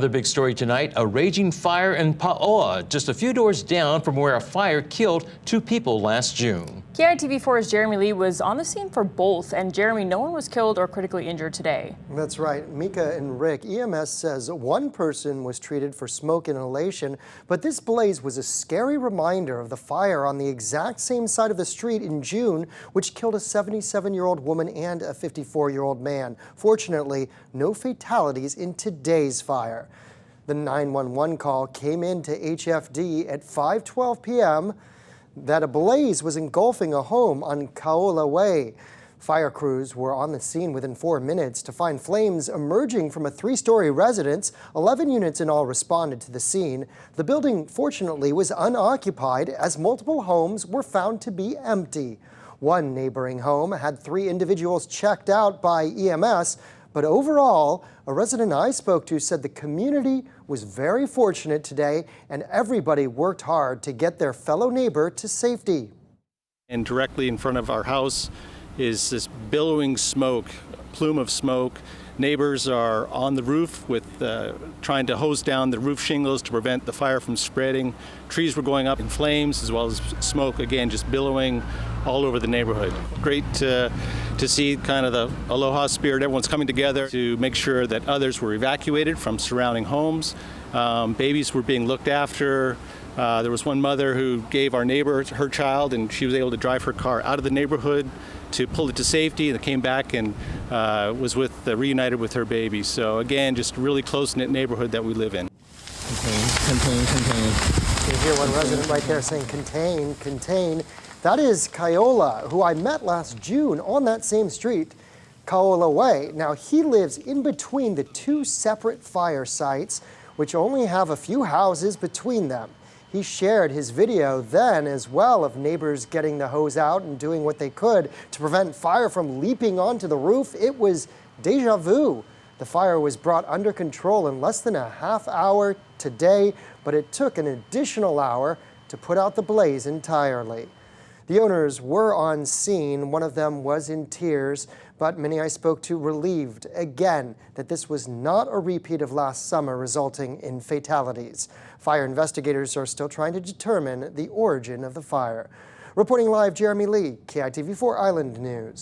Another big story tonight, a raging fire in Paoa, just a few doors down from where a fire killed 2 people last June. KITV4's Jeremy Lee was on the scene for both, and Jeremy, no one was killed or critically injured today. That's right. Mika and Rick, EMS says one person was treated for smoke inhalation, but this blaze was a scary reminder of the fire on the exact same side of the street in June, which killed a 77-year-old woman and a 54-year-old man. Fortunately, no fatalities in today's fire. The 911 call came in to HFD at 5:12 p.m. that a blaze was engulfing a home on Kaola Way. Fire crews were on the scene within 4 minutes to find flames emerging from a 3-story residence. 11 units in all responded to the scene. The building, fortunately, was unoccupied as multiple homes were found to be empty. One neighboring home had 3 individuals checked out by EMS, but overall, a resident I spoke to said the community was very fortunate today and everybody worked hard to get their fellow neighbor to safety. And directly in front of our house is this billowing smoke, plume of smoke. Neighbors are on the roof with trying to hose down the roof shingles to prevent the fire from spreading. Trees were going up in flames as well as smoke, again, just billowing all over the neighborhood. Great to see kind of the aloha spirit. Everyone's coming together to make sure that others were evacuated from surrounding homes. Babies were being looked after. There was one mother who gave our neighbor her child, and she was able to drive her car out of the neighborhood to pull it to safety, and came back and was reunited with her baby. So again, just a really close-knit neighborhood that we live in. Contain. You hear one resident right there saying contain, contain. That is Kaiola, who I met last June on that same street, Kaola Way. Now, he lives in between the 2 separate fire sites, which only have a few houses between them. He shared his video then as well of neighbors getting the hose out and doing what they could to prevent fire from leaping onto the roof. It was deja vu. The fire was brought under control in less than a half hour today, but it took an additional hour to put out the blaze entirely. The owners were on scene. One of them was in tears, but many I spoke to relieved again that this was not a repeat of last summer, resulting in fatalities. Fire investigators are still trying to determine the origin of the fire. Reporting live, Jeremy Lee, KITV4 Island News.